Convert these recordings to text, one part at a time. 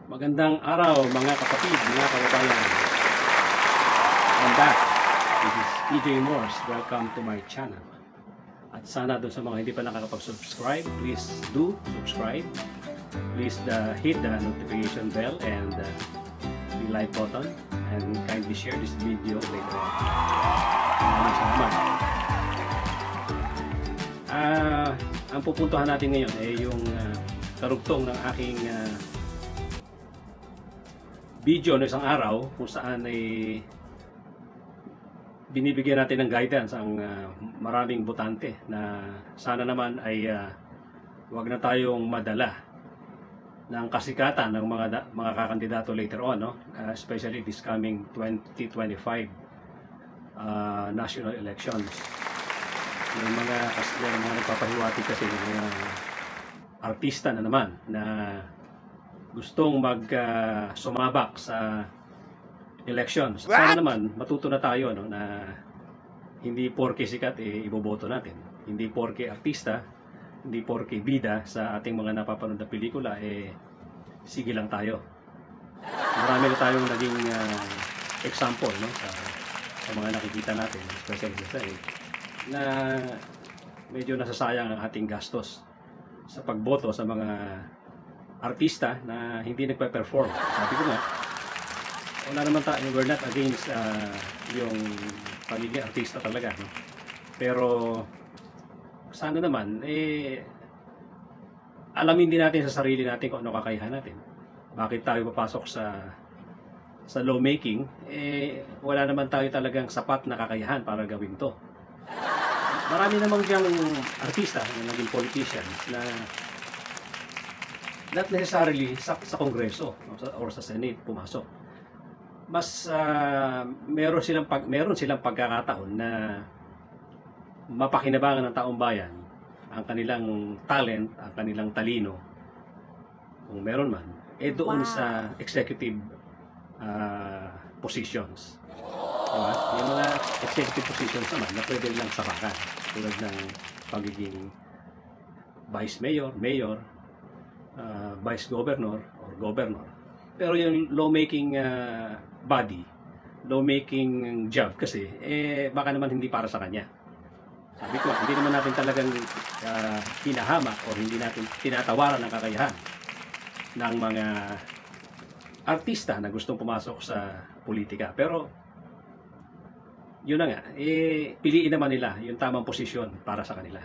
Magandang araw mga kapatid, mga kababayan. I'm back. This is PJ Morse. Welcome to my channel. At sana doon sa mga hindi pa nakakapag-subscribe, please do subscribe. Please hit the notification bell and the like button and kindly share this video later on. Maraming salamat. Ang pupuntahan natin ngayon ay yung karugtong ng aking video ng isang araw kung saan ay binibigyan natin ng guidance ang maraming botante na sana naman ay wag na tayong madala ng kasikatan ng mga kakandidato later on, no? Especially this coming 2025 national elections. May mga nagpapahiwatig kasi ng mga artista na naman na gustong sumabak sa elections. Sana naman matuto na tayo, no, na hindi porke sikat iboboto natin. Hindi porke artista, hindi porke bida sa ating mga napapanood na pelikula sige lang tayo. Marami na tayong naging example, no, sa mga nakikita natin, especially sa na medyo nasasayang ang ating gastos sa pagboto sa mga artista na hindi nagpa-perform. Sabi ko nga, wala naman tayo, we're not against yung pagiging artista talaga, no? Pero sana naman alamin din natin sa sarili natin kung ano kakayahan natin. Bakit tayo papasok sa lawmaking? Wala naman tayo talagang sapat na kakayahan para gawin to. Marami namang diyang artista na naging politicians na not necessarily sa Kongreso or sa Senate pumasok. Mas meron silang pagkakataon na mapakinabangan ng taong bayan ang kanilang talent, ang kanilang talino, kung meron man, doon sa executive positions. Diba? Yung mga executive positions naman na pwede nilang sabakan, tulad ng pagiging vice mayor, mayor, vice governor or governor. Pero yung lawmaking body, lawmaking job kasi baka naman hindi para sa kanya. Sabi ko, hindi naman natin talagang hinahama o hindi natin tinatawaran ng kakayahan ng mga artista na gustong pumasok sa politika. Pero yun na nga, piliin naman nila yung tamang posisyon para sa kanila.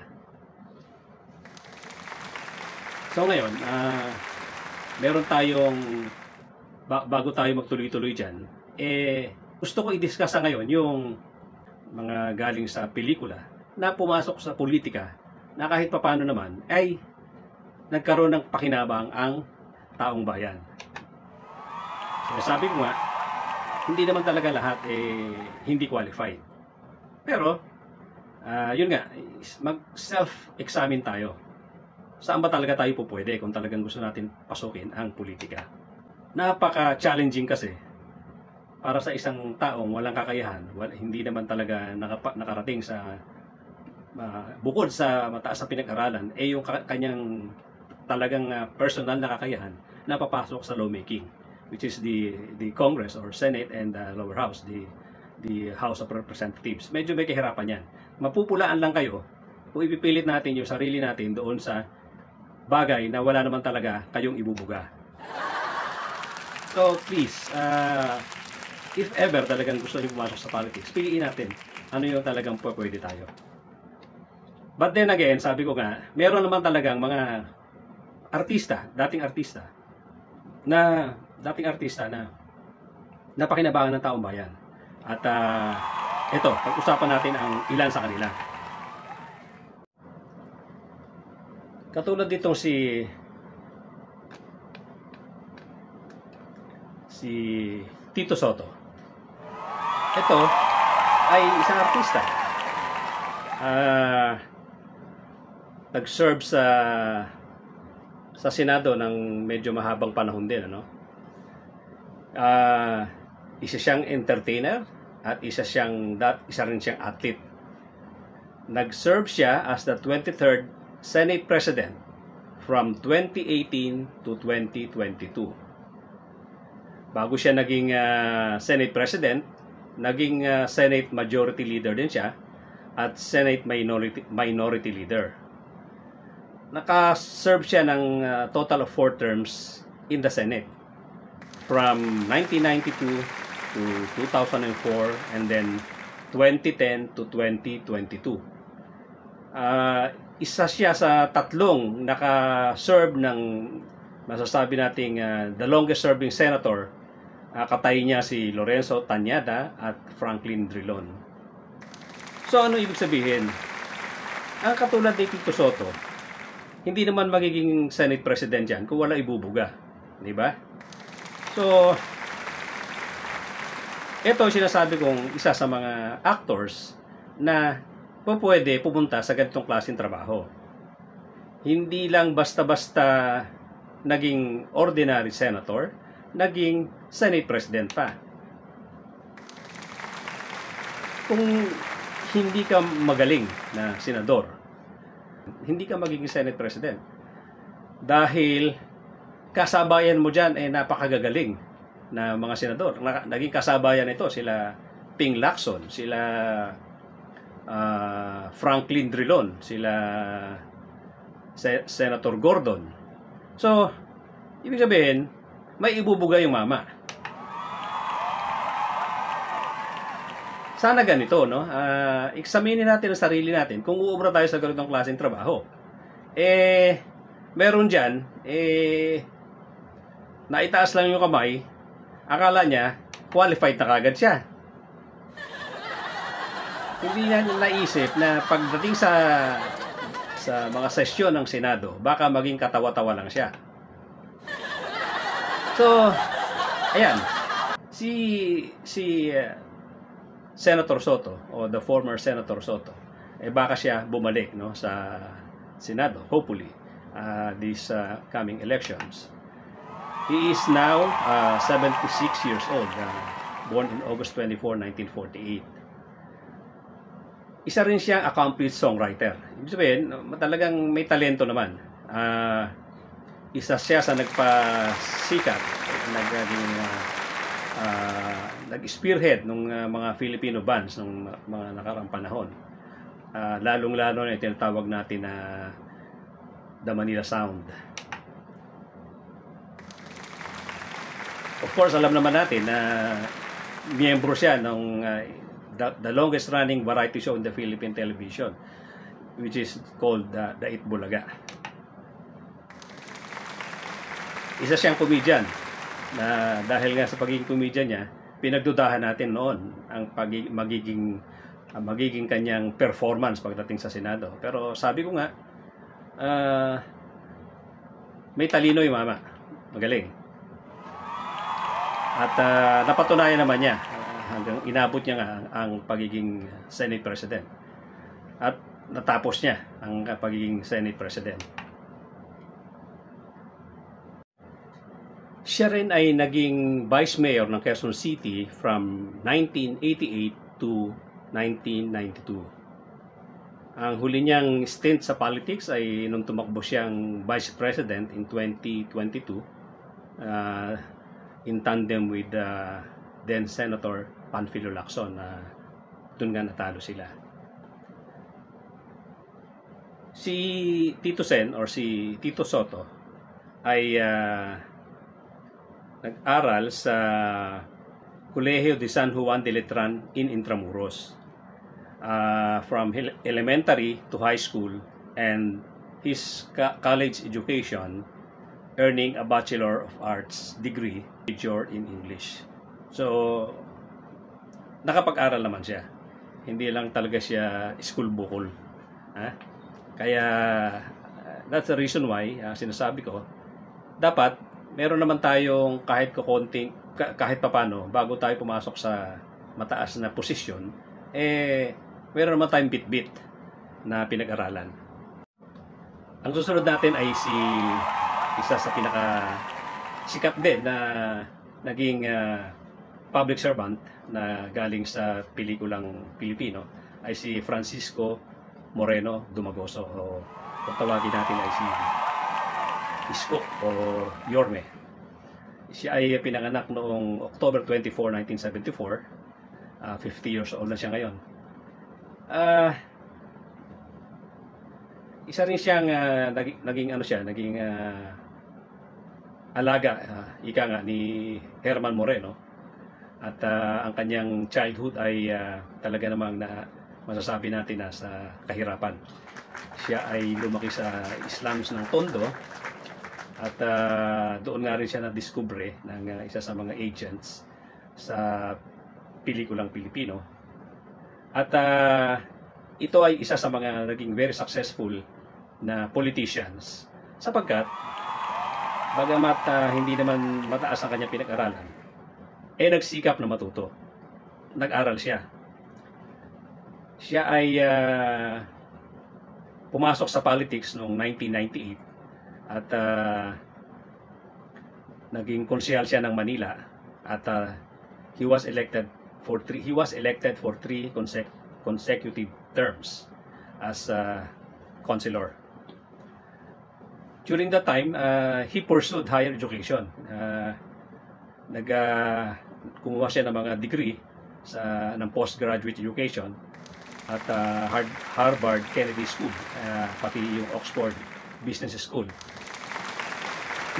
So ngayon, meron tayong, bago tayo magtuloy-tuloy dyan, gusto ko i-discuss ngayon yung mga galing sa pelikula na pumasok sa politika na kahit papano naman ay nagkaroon ng pakinabang ang taong bayan. So, sabi ko nga, hindi naman talaga lahat hindi qualified. Pero, yun nga, mag-self-examine tayo. Saan ba talaga tayo pupwede kung talagang gusto natin pasukin ang politika? Napaka-challenging kasi para sa isang taong walang kakayahan, hindi naman talaga nakarating sa bukod sa mataas na pinag-aralan, yung kanyang talagang personal na kakayahan na papasok sa lawmaking, which is the Congress or Senate and the lower house, the House of Representatives. Medyo may kahirapan yan. Mapupulaan lang kayo kung ipipilit natin yung sarili natin doon sa bagay na wala naman talaga kayong ibubuga. So please, if ever talagang gusto niyo pumasok sa politics, piliin natin ano yung talagang pwede tayo. But then again, sabi ko nga, meron naman talagang mga artista, dating artista na napakinabangan ng taong bayan. At ito, pag-usapan natin ang ilan sa kanila. Katulad ditong si Tito Soto. Ito ay isang artista. Nag-serve sa Senado ng medyo mahabang panahon din, ano? Isa siyang entertainer at isa rin siyang athlete. Nag-serve siya as the 23rd Senate President from 2018 to 2022. Bago siya naging Senate President, naging Senate Majority Leader din siya at Senate Minority Leader. Naka-serve siya ng total of 4 terms in the Senate from 1992 to 2004 and then 2010 to 2022. Isa siya sa tatlong naka-serve ng masasabi nating the longest serving senator. Katay niya si Lorenzo Tañada at Franklin Drilon. So ano ibig sabihin? Ang katulad ni Tito Soto, hindi naman magiging Senate President yan kung wala ibubuga. Di ba? So, ito sinasabi kong isa sa mga actors na pwede pumunta sa ganitong klaseng trabaho. Hindi lang basta-basta naging ordinary senator, naging Senate President pa. Kung hindi ka magaling na senador, hindi ka magiging Senate President. Dahil kasabayan mo dyan ay napakagagaling na mga senador. Naging kasabayan ito sila Ping Lacson, sila Franklin Drilon, sila Senator Gordon. So, ibig sabihin, may ibubuga yung mama. Sana ganito, no? Examinin natin ang sarili natin kung uubra tayo sa ganitong klaseng trabaho. Meron dyan, naitaas lang yung kamay, akala niya, qualified na kagad siya. Hindi niya naisip na pagdating sa mga sesyon ng Senado, baka maging katawa-tawa lang siya. So, ayan, si Senator Soto o the former Senator Soto, baka siya bumalik, no, sa Senado, hopefully, these coming elections. He is now 76 years old, born in August 24, 1948. Isa rin siyang accomplished songwriter. Ibig sabihin, talagang may talento naman. Isa siya sa nagpasikat, nag-spearhead ng mga Filipino bands ng mga nakaraang panahon. Lalong-lalo na tinatawag natin na The Manila Sound. Of course, alam naman natin na miyembro siya ng the longest running variety show in the Philippine television, which is called The It Bulaga. Isa siyang comedian na dahil nga sa pagiging comedian niya, pinagdudahan natin noon ang magiging kanyang performance pagdating sa Senado. Pero sabi ko nga, may talino yung mama. Magaling. At napatunayan naman niya hanggang inabot niya nga ang pagiging Senate President. At natapos niya ang pagiging Senate President. Siya rin ay naging Vice Mayor ng Quezon City from 1988 to 1992. Ang huli niyang stint sa politics ay nung tumakbo siyang Vice President in 2022 in tandem with then Senator Panfilo Lacson. Doon nga natalo sila. Si Tito Sen or si Tito Soto ay nag-aral sa Colegio de San Juan de Letran in Intramuros. From elementary to high school, and his college education, earning a Bachelor of Arts degree, major in English. So, nakapag-aral naman siya. Hindi lang talaga siya school bukol. Kaya, that's the reason why, sinasabi ko, dapat, meron naman tayong kahit papano, bago tayo pumasok sa mataas na posisyon, meron naman tayong bit-bit na pinag-aralan. Ang susunod natin ay isa sa sikat din na naging public servant na galing sa pelikulang Pilipino ay si Francisco Moreno Dumagoso, o kung tawagin natin ay si Isko o Yorme. Siya ay pinanganak noong October 24, 1974. 50 years old na siya ngayon. Isa rin siyang naging alaga, ika nga, ni Herman Moreno. At ang kanyang childhood ay talaga namang masasabi natin na sa kahirapan. Siya ay lumaki sa slums ng Tondo at doon nga rin siya na-discover ng isa sa mga agents sa pelikulang Pilipino. At ito ay isa sa mga naging very successful na politicians sapagkat bagamat hindi naman mataas ang kanyang pinag-aralan, nagsikap na matuto. Nag-aral siya. Siya ay pumasok sa politics noong 1998 at naging konsyal siya ng Manila at he was elected for three consecutive terms as councilor. During that time, he pursued higher education. Kumuha siya ng mga degree ng postgraduate education at Harvard Kennedy School, pati yung Oxford Business School.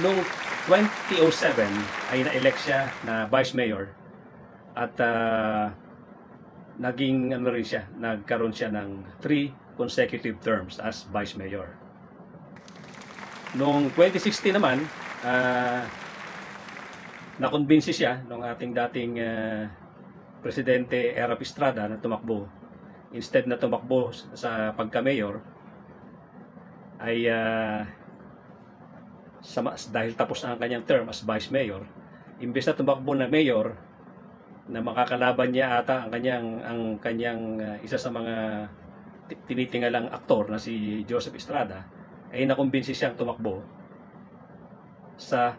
Noong 2007 ay na-elect siya na vice mayor at nagkaroon siya ng 3 consecutive terms as vice mayor. Noong 2016 naman, nakonbinsi siya ng ating dating Presidente Erap Estrada na tumakbo. Instead na tumakbo sa pagka-mayor, ay dahil tapos na ang kanyang term as vice mayor, imbes na tumakbo na mayor, na makakalaban niya ata ang kanyang isa sa mga tinitingalang aktor na si Joseph Estrada, ay nakumbinsi siyang tumakbo sa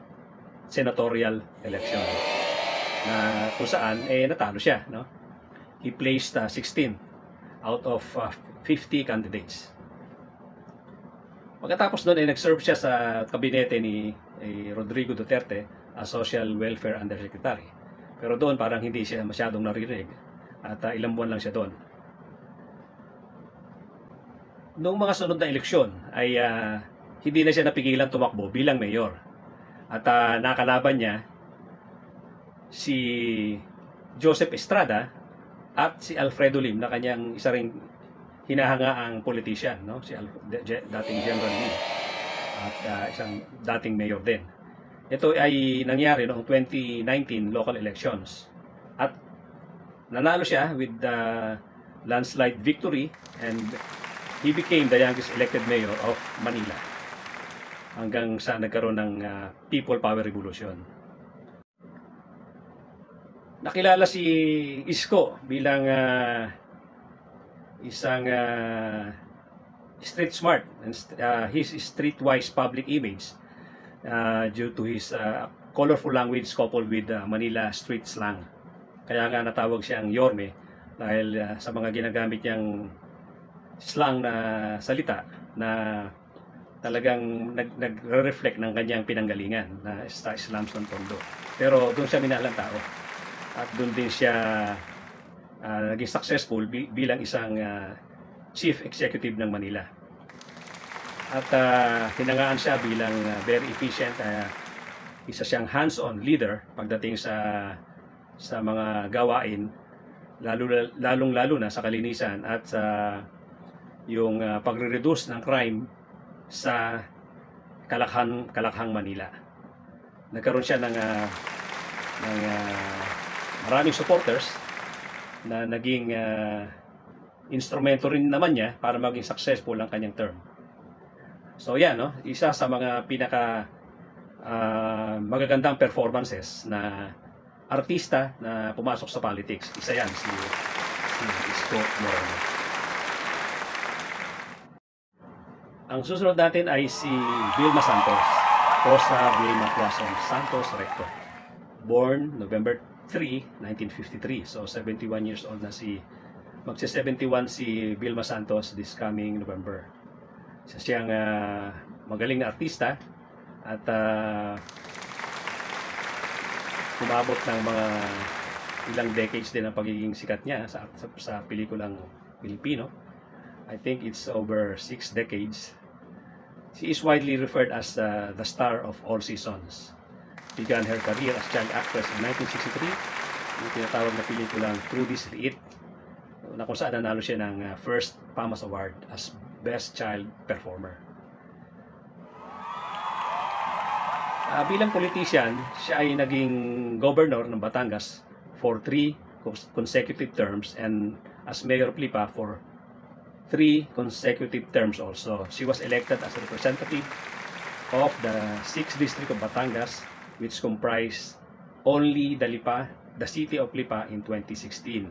senatorial election na kung saan natalo siya, no? He placed 16 out of 50 candidates. Pagkatapos doon nag-serve siya sa kabinete ni Rodrigo Duterte as Social Welfare Undersecretary. Pero doon parang hindi siya masyadong naririnig at ilang buwan lang siya doon. Noong mga sunod na eleksyon ay hindi na siya napigilan tumakbo bilang mayor. At nakalaban niya si Joseph Estrada at si Alfredo Lim na kanyang isa ring hinahangaang politician, no? Si dating General Lim at isang dating mayor din. Ito ay nangyari noong 2019 local elections. At nanalo siya with landslide victory and he became the youngest elected mayor of Manila hanggang sa nagkaroon ng People Power Revolution. Nakilala si Isko bilang isang street smart and his streetwise public image due to his colorful language coupled with Manila street slang. Kaya nga natawag siyang Yorme dahil sa mga ginagamit niyang slang na salita na talagang nagre-reflect ng kanyang pinanggalingan na sa slums ng Tondo. Pero doon siya minahal ng tao at doon din siya naging successful bilang isang chief executive ng Manila. At hinangaan siya bilang very efficient, isa siyang hands-on leader pagdating sa mga gawain, lalong-lalo na sa kalinisan at sa yung pagre-reduce ng crime sa Kalakhang, Manila. Nagkaroon siya ng maraming supporters na naging instrumento rin naman niya para maging successful ang kanyang term. So yan, no? Isa sa mga pinaka magagandang performances na artista na pumasok sa politics. Isa yan, si Isko Moreno. Ang susunod natin ay si Vilma Santos, Rosa Vilma Quazon Santos Recto. Born November 3, 1953. So 71 years old na magsi-71 si Vilma Santos this coming November. Isa siyang magaling na artista at umabot ng mga ilang decades din ang pagiging sikat niya sa pelikulang Pilipino. I think it's over 6 decades. She is widely referred as the star of all seasons. Began her career as child actress in 1963, yung tinatawag na pelikulang Through This Liit, na kung saan nanalo siya ng first PAMAS Award as Best Child Performer. Bilang politician, siya ay naging governor ng Batangas for 3 consecutive terms and as mayor of Lipa for 3 consecutive terms also. She was elected as a representative of the 6th District of Batangas, which comprised only the city of Lipa in 2016.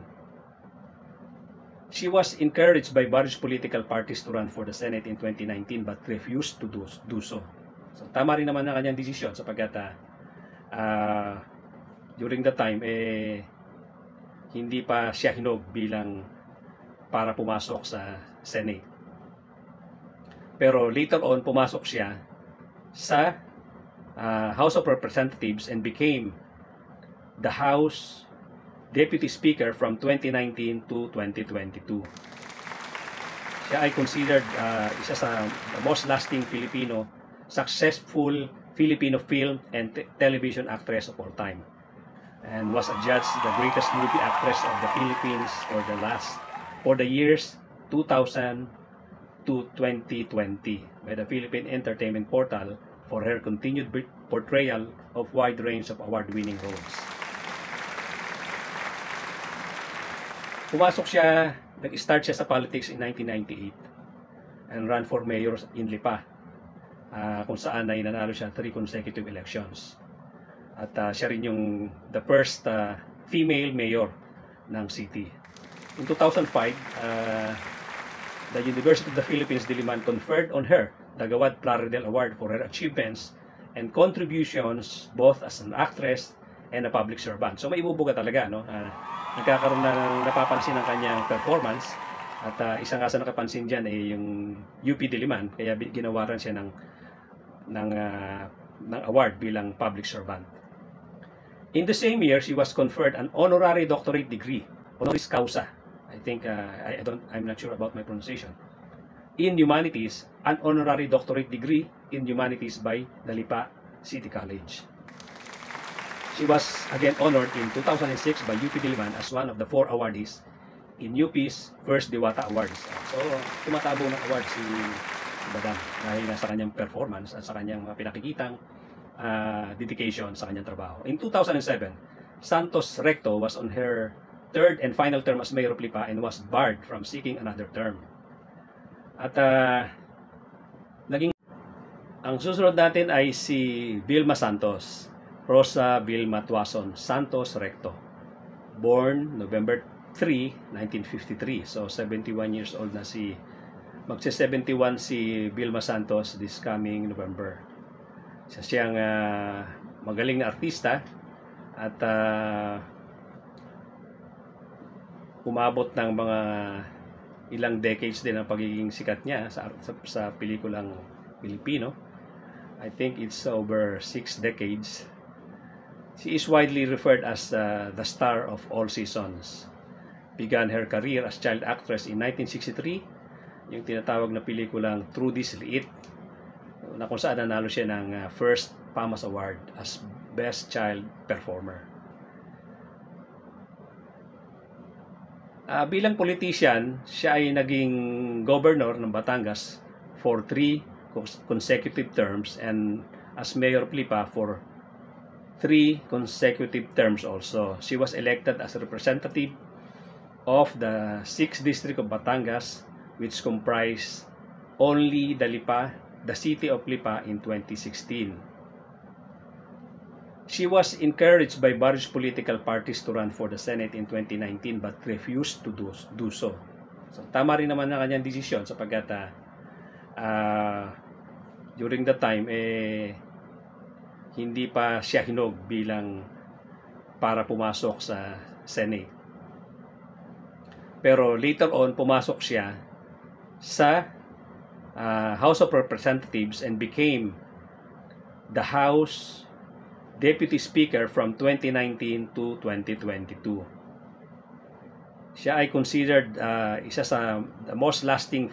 She was encouraged by various political parties to run for the Senate in 2019 but refused to do so. So tama rin naman ang kanyang desisyon sapagkat during the time hindi pa siya hinog bilang para pumasok sa Senate. Pero later on pumasok siya sa House of Representatives and became the House Deputy Speaker from 2019 to 2022. Siya ay considered isa sa the most lasting successful Filipino film and television actress of all time, and was adjudged the greatest movie actress of the Philippines for the years 2000 to 2020 by the Philippine Entertainment Portal for her continued portrayal of wide range of award-winning roles. Nag-start siya sa politics in 1998 and ran for mayor in Lipa, kung saan ay nanalo siya 3 consecutive elections. At siya rin yung the first female mayor ng city. In 2005, the University of the Philippines Diliman conferred on her the Gawad Plaridel Award for her achievements and contributions both as an actress and a public servant. So may ibubuga talaga, no? Nagkakaroon na ng napapansin ng kanyang performance at isa nga sa nakapansin diyan ay yung UP Diliman, kaya ginawaran siya ng award bilang public servant. In the same year, she was conferred an honorary doctorate degree, honoris causa. I think I'm not sure about my pronunciation. In humanities, an honorary doctorate degree in humanities by the Lipa City College. She was again honored in 2006 by UP Diliman as one of the 4 awardees in UP's first Diwata Awards. So, tumatabo ng award si Madam dahil sa kanyang performance at sa kanyang pinakikitang dedication sa kanyang trabaho. In 2007, Santos Recto was on her 3rd and final term as mayor of Lipa and was barred from seeking another term. At ang susunod natin ay si Vilma Santos, Rosa Vilma Tuason Santos Recto, born November 3, 1953. So 71 years old na magse-71 si Vilma Santos this coming November. Siya siyang magaling na artista at umabot ng mga ilang decades din ang pagiging sikat niya sa pelikulang Pilipino. I think it's over 6 decades. She is widely referred as the star of all seasons. Began her career as child actress in 1963, yung tinatawag na pelikulang Through This Liit, na kung saan nanalo siya ng first PAMAS Award as Best Child Performer. Bilang politician, siya ay naging governor ng Batangas for 3 consecutive terms and as mayor of Lipa for 3 consecutive terms also. She was elected as a representative of the 6th District of Batangas, which comprised only the city of Lipa in 2016. She was encouraged by various political parties to run for the Senate in 2019 but refused to do so. So tama rin naman ang kanyang desisyon sapagkat during the time hindi pa siya hinog bilang para pumasok sa Senate. Pero later on pumasok siya sa House of Representatives and became the House Deputy Speaker from 2019 to 2022. Siya ay considered isa sa the most lasting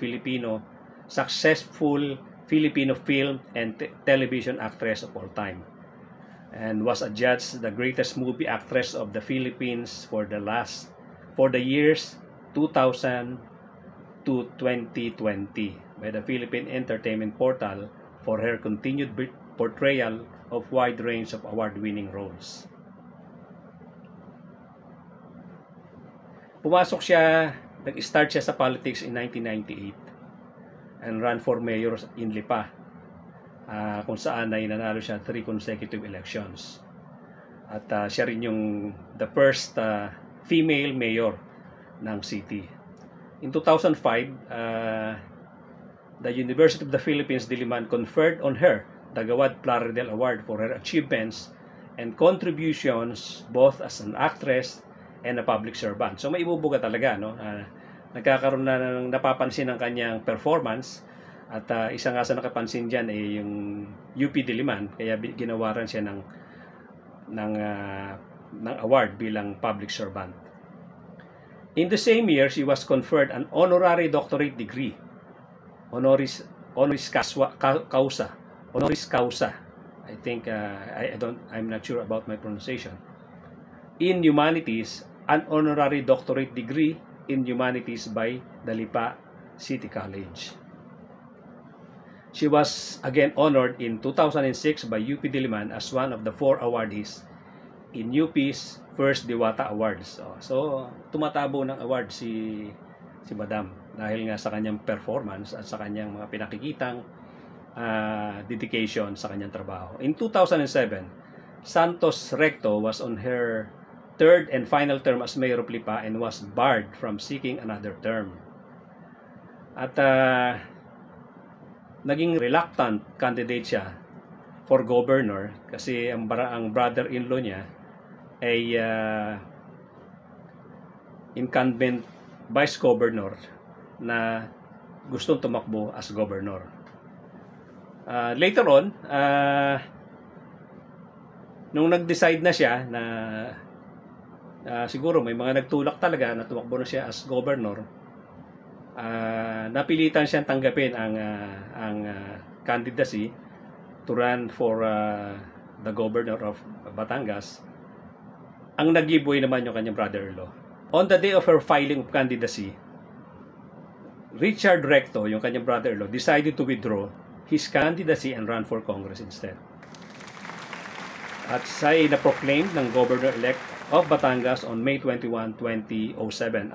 successful Filipino film and television actress of all time, and was adjudged the greatest movie actress of the Philippines for the years 2000 to 2020 by the Philippine Entertainment Portal for her continued portrayal of wide range of award-winning roles. Nag-start siya sa politics in 1998 and ran for mayor in Lipa, kung saan ay nanalo siya 3 consecutive elections. At siya rin yung the first female mayor ng city. In 2005, the University of the Philippines Diliman conferred on her the Gawad Plaridel Award for her achievements and contributions both as an actress and a public servant. So may ibubuga talaga, no? Nagkakaroon na ng napapansin ng kanyang performance, at isa nga sa nakapansin diyan ay yung UP Diliman, kaya ginawaran siya ng award bilang public servant. In the same year, she was conferred an honorary doctorate degree, honoris causa. I think I'm not sure about my pronunciation. In humanities, an honorary doctorate degree in humanities by the Lipa City College. She was again honored in 2006 by UP Diliman as one of the 4 awardees in UP's first Diwata Awards. So tumatabo ng award si Madam dahil nga sa kanyang performance at sa kanyang mga pinakikitang dedication sa kanyang trabaho. In 2007, Santos Recto was on her 3rd and final term as mayor of Lipa and was barred from seeking another term. At naging reluctant candidate siya for governor kasi ang brother-in-law niya ay incumbent vice governor na gustong tumakbo as governor. Later on, nung nag-decide na siya na siguro may mga nagtulak talaga na tumakbo na siya as governor, napilitan siyang tanggapin ang candidacy to run for the governor of Batangas. Ang nag-giveaway naman yung kanyang brother-in-law. On the day of her filing of candidacy, Richard Recto, yung kanyang brother-in-law, decided to withdraw his candidacy and run for Congress instead. At siya ay na-proclaim ng governor-elect of Batangas on May 21, 2007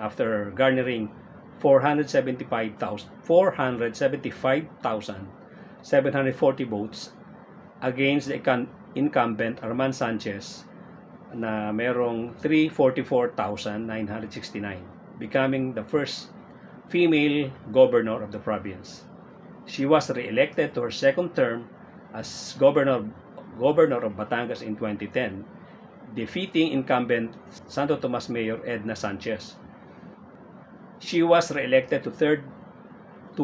after garnering 475,740 votes against the incumbent Arman Sanchez na merong 344,969, becoming the first female governor of the province. She was re-elected to her second term as governor of Batangas in 2010, defeating incumbent Santo Tomas Mayor Edna Sanchez. She was re-elected to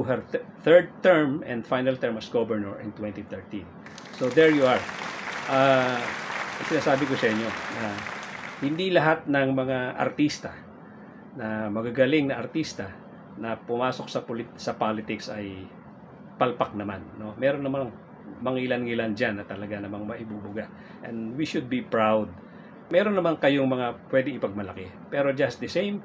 her third term and final term as governor in 2013. So there you are. Sinasabi ko sa inyo na hindi lahat ng mga artista na magagaling na artista na pumasok sa politics ay palpak naman, no? Meron namang mangilan-ngilan dyan na talaga namang maibubuga, and we should be proud. Meron naman kayong mga pwede ipagmalaki, pero just the same,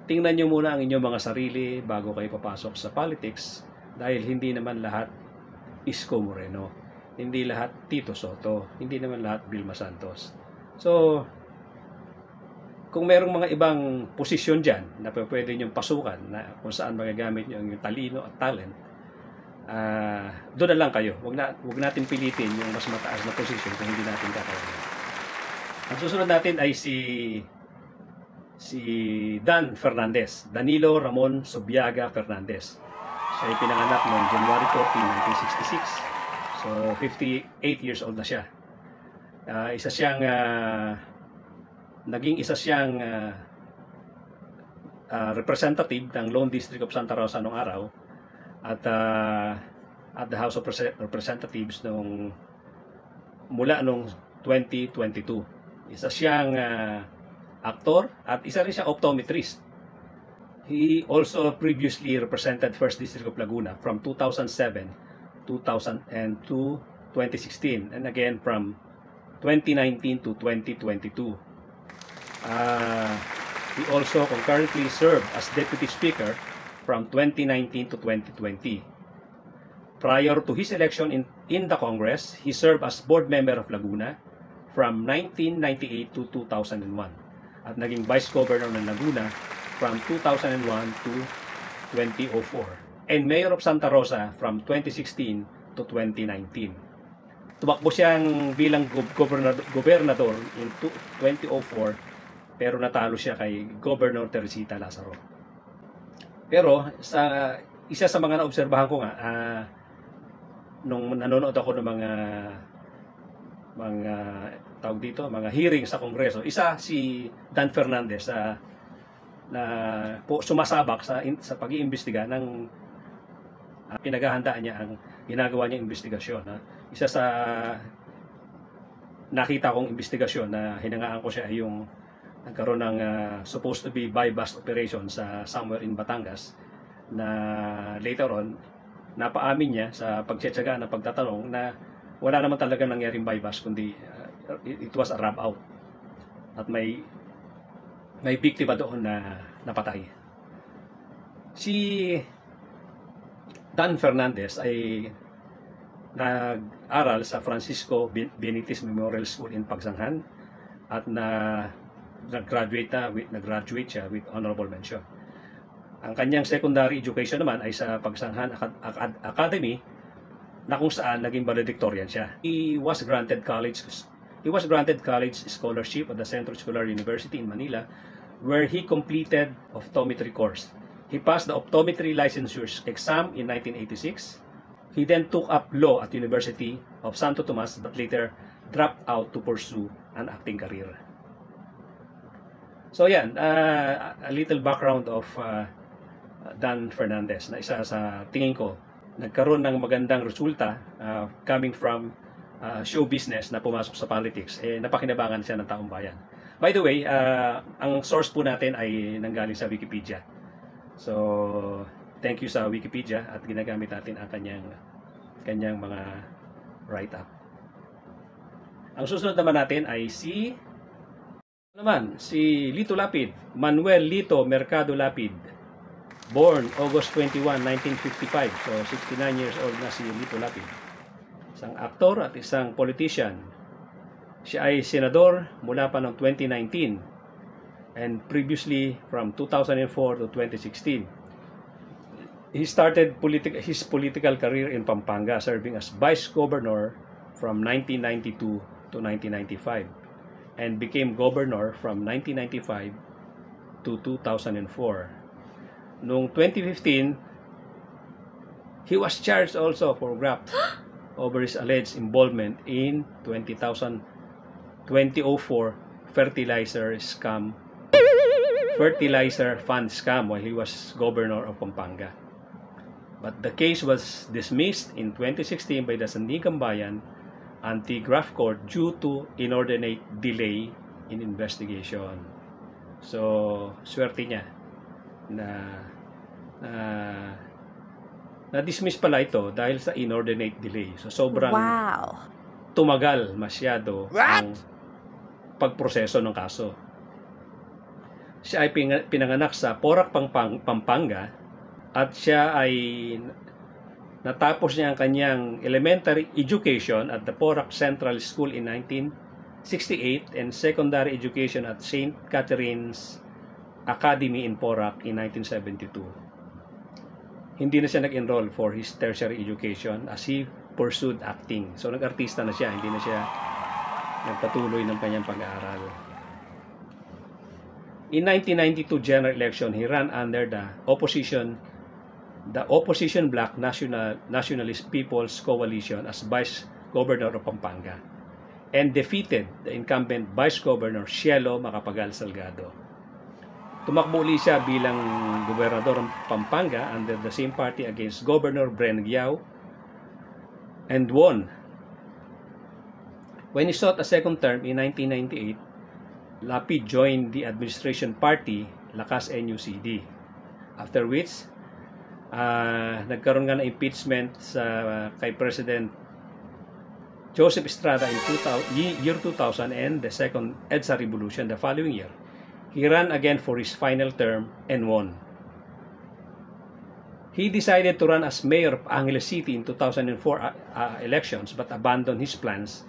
tingnan nyo muna ang inyong mga sarili bago kayo papasok sa politics, dahil hindi naman lahat Isko Moreno, hindi lahat Tito Soto, hindi naman lahat Vilma Santos. So kung merong mga ibang posisyon dyan na pwede nyong pasukan, na kung saan magagamit nyo ang talino at talent, doon na lang kayo. Huwag natin pilitin yung mas mataas na posisyon kung hindi natin kakayanin. Ang susunod natin ay si Dan Fernandez, Danilo Ramon Subiaga Fernandez. Siya ay pinanganak noong January 14, 1966. So 58 years old na siya. Naging isa siyang representative ng Lone District of Santa Rosa noong araw, at the House of Representatives mula noong 2022. Isa siyang aktor at isa rin siya optometrist. He also previously represented 1st District of Laguna from 2007, 2002, 2016, and again from 2019 to 2022. He also concurrently served as Deputy Speaker from 2019 to 2020. Prior to his election in the Congress, he served as board member of Laguna from 1998 to 2001 at naging Vice Governor ng Laguna from 2001 to 2004 and Mayor of Santa Rosa from 2016 to 2019. Tumakbo siyang bilang gobernador in 2004 pero natalo siya kay Governor Teresita Lazaro. Pero isa sa mga naobserbahan ko nga nung nanonood ako ng mga hearing sa Kongreso, isa si Dan Fernandez na sumasabak sa pag-iimbestiga ng pinaghahandaan niya ang ginagawa niyang investigasyon. Isa sa nakita kong investigasyon na hinangaan ko siya ay yung nagkaroon ng supposed to be buy-bust operation sa somewhere in Batangas na later on napaamin niya sa pagtsatsaga ng pagtatanong na wala naman talaga nangyaring buy-bust kundi it was a rob out at may biktima doon na napatay. Si Dan Fernandez ay nag-aral sa Francisco Benitez Memorial School in Pagsanghan at nag-graduate siya with honorable mention. Ang kanyang secondary education naman ay sa Pagsanghan Academy na kung saan naging valedictorian siya. He was granted college scholarship at the Centro Escolar University in Manila where he completed optometry course. He passed the optometry licensure exam in 1986. He then took up law at University of Santo Tomas but later dropped out to pursue an acting career. So yan, a little background of Dan Fernandez na isa sa tingin ko nagkaroon ng magandang resulta coming from show business na pumasok sa politics, napakinabangan siya ng taong bayan. By the way, ang source po natin ay nanggaling sa Wikipedia. So, thank you sa Wikipedia at ginagamit natin ang kanyang mga write-up. Ang susunod naman natin ay si Lito Lapid, Manuel Lito Mercado Lapid. Born August 21, 1955. So, 69 years old na si Lito Lapid. Isang aktor at isang politician. Siya ay senador mula pa noong 2019 and previously from 2004 to 2016. He started his political career in Pampanga, serving as Vice Governor from 1992 to 1995 and became Governor from 1995 to 2004. Noong 2015, he was charged also for graft over his alleged involvement in 2004 fertilizer fund scam while he was governor of Pampanga. But the case was dismissed in 2016 by the Sandiganbayan Anti-Graft Court due to inordinate delay in investigation. So, swerte niya na dismiss pala ito dahil sa inordinate delay. So, sobrang tumagal masyado ang pagproseso ng kaso. Siya ay pinanganak sa Porac, Pampanga at siya ay natapos niya ang kanyang elementary education at the Porac Central School in 1968 and secondary education at St. Catherine's Academy in Porac in 1972. Hindi na siya nag-enroll for his tertiary education as he pursued acting. So nag-artista na siya, hindi na siya nagpatuloy ng kanyang pag-aaral. In 1992 general election, he ran under the opposition Black Nationalist People's Coalition as Vice Governor of Pampanga and defeated the incumbent Vice Governor Cielo Macapagal Salgado. Tumakbo uli siya bilang gobernador ng Pampanga under the same party against Governor Bren Giao and won When he sought a second term in 1998, Lapid joined the administration party Lakas NUCD. After which, nagkaroon nga ng impeachment kay President Joseph Estrada in year 2000 and the second EDSA revolution the following year. He ran again for his final term and won. He decided to run as mayor of Angeles City in 2004 elections but abandoned his plans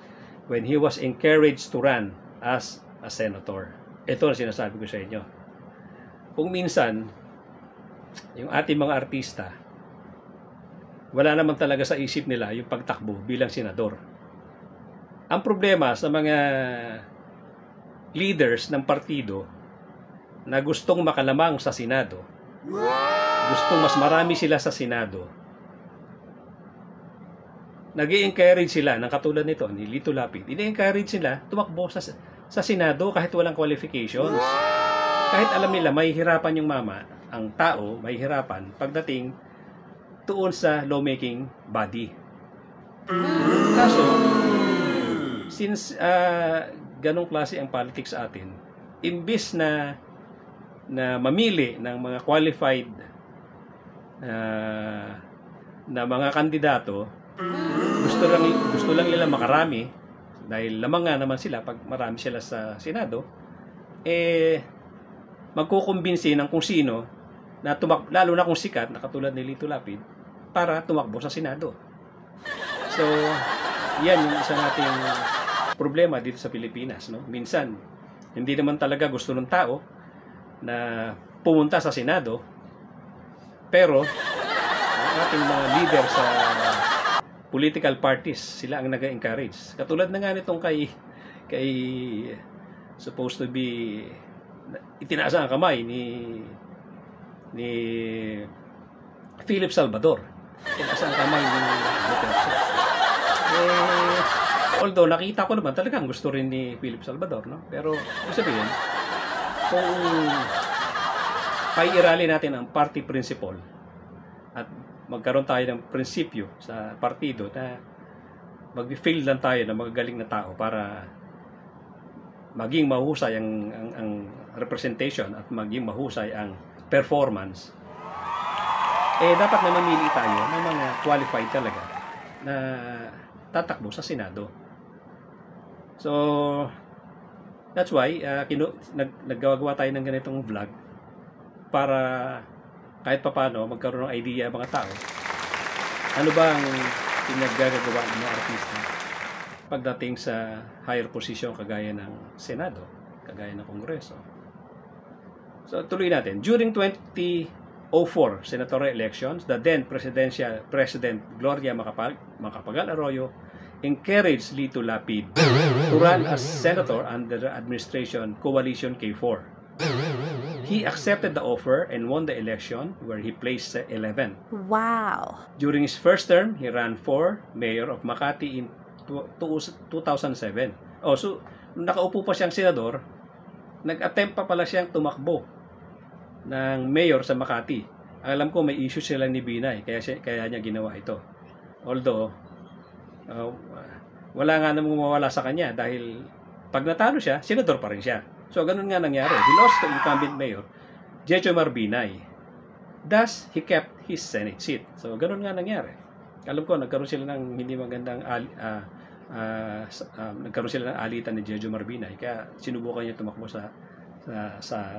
when he was encouraged to run as a senator. Ito ang sinasabi ko sa inyo. Kung minsan, yung ating mga artista, wala naman talaga sa isip nila yung pagtakbo bilang senador. Ang problema sa mga leaders ng partido na gustong makalamang sa Senado, gustong mas marami sila sa Senado, nag-i-encourage sila ng katulad nito ni Lito Lapid. I-encourage sila tumakbo sa Senado kahit walang qualifications. Kahit alam nila mahihirapan yung ang tao mahihirapan pagdating tuon sa lawmaking body. Kaso, since ganong klase ang politics sa atin, imbis na mamili ng mga qualified na mga kandidato, gusto lang nila makarami dahil lamang nga naman sila pag marami sila sa Senado, magkukumbinsi ng kung sino na lalo na kung sikat na katulad ni Lito Lapid para tumakbo sa Senado. So, yan yung isa nating problema dito sa Pilipinas, no? Minsan, hindi naman talaga gusto ng tao na pumunta sa Senado, pero ang ating mga leader sa political parties, sila ang nag-encourage. Katulad na nga nitong kay supposed to be itinaas ang kamay ni Philip Salvador. Itinaas ang kamay ni Duterte. Although nakita ko naman talagang gusto rin ni Philip Salvador, no? Pero ibig sabihin, kung paiirali natin ang party principle at magkaroon tayo ng prinsipyo sa partido na mag-field lang tayo ng magagaling na tao para maging mahusay ang representation at maging mahusay ang performance, dapat na mamili tayo ng mga qualified talaga na tatakbo sa Senado. So, that's why naggagawa tayo ng ganitong vlog para kahit papano magkaroon ng idea ang mga tao. Ano ba ang pinaggagawa ng mga artista pagdating sa higher position kagaya ng Senado, kagaya ng Kongreso? So, tuloy natin. During 2004 senatorial elections, the then President Gloria Macapagal Arroyo encouraged Lito Lapid to run as senator under the administration Coalition K4. He accepted the offer and won the election where he placed 11th. Wow! During his first term, he ran for mayor of Makati in 2007. So, nakaupo pa siyang senador, nag-attempt pa pala siyang tumakbo ng mayor sa Makati. Alam ko may issue sila ni Binay, kaya niya ginawa ito. Although, wala nga namang mawala sa kanya dahil pag natalo siya, senador pa rin siya. So, ganun nga nangyari. He lost to incumbent mayor, Jejomar Binay. Thus, he kept his Senate seat. So, ganun nga nangyari. Alam ko, nagkaroon sila ng hindi magandang nagkaroon sila ng alitan ni Jejomar Binay. Kaya sinubukan niya tumakbo sa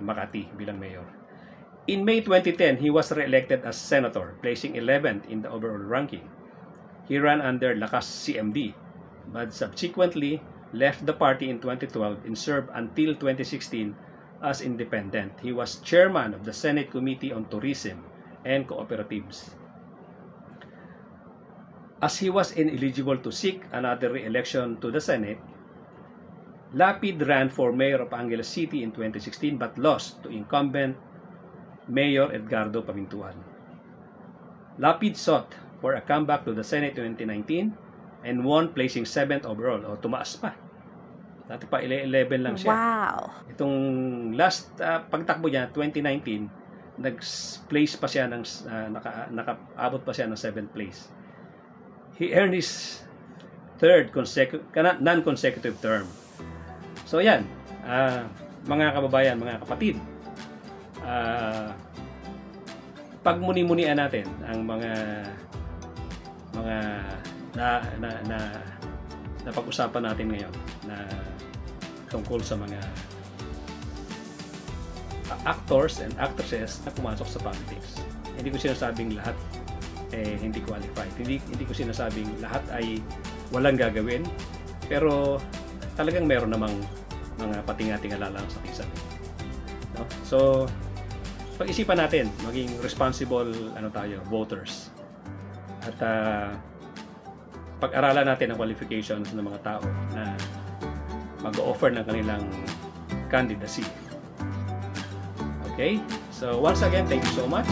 Makati bilang mayor. In May 2010, he was re-elected as senator, placing 11th in the overall ranking. He ran under Lakas CMD, but subsequently left the party in 2012 and served until 2016 as independent. He was chairman of the Senate Committee on Tourism and Cooperatives. As he was ineligible to seek another re-election to the Senate, Lapid ran for mayor of Angeles City in 2016 but lost to incumbent Mayor Edgardo Pamintuan. Lapid sought for a comeback to the Senate in 2019 and won, placing 7th overall. O, tumaas pa. Dati pa 11 lang siya. Wow! Itong last pagtakbo niya, 2019, nag-place pa siya nakaabot pa siya ng 7th place. He earned his third non-consecutive term. So yan, mga kababayan, mga kapatid, pagmuni-munian natin ang mga na pag-usapan natin ngayon na tungkol sa mga actors and actresses na pumasok sa politics. Hindi ko sinasabing lahat hindi qualified. Hindi ko sinasabing lahat ay walang gagawin, pero talagang meron namang mga patinga-tingala lang sa tisan. No? So, pag-isipan natin, maging responsible voters. At pag-aralan natin ang qualifications ng mga tao na mag-offer ng kanilang candidacy. Okay? So, once again, thank you so much.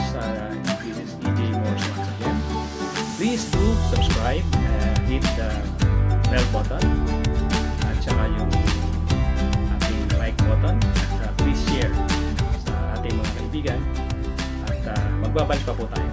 This is EJ Morse once again. Please do subscribe, hit the bell button, at saka yung ating like button. At please share sa ating mga kaibigan. At magbabalik pa po tayo.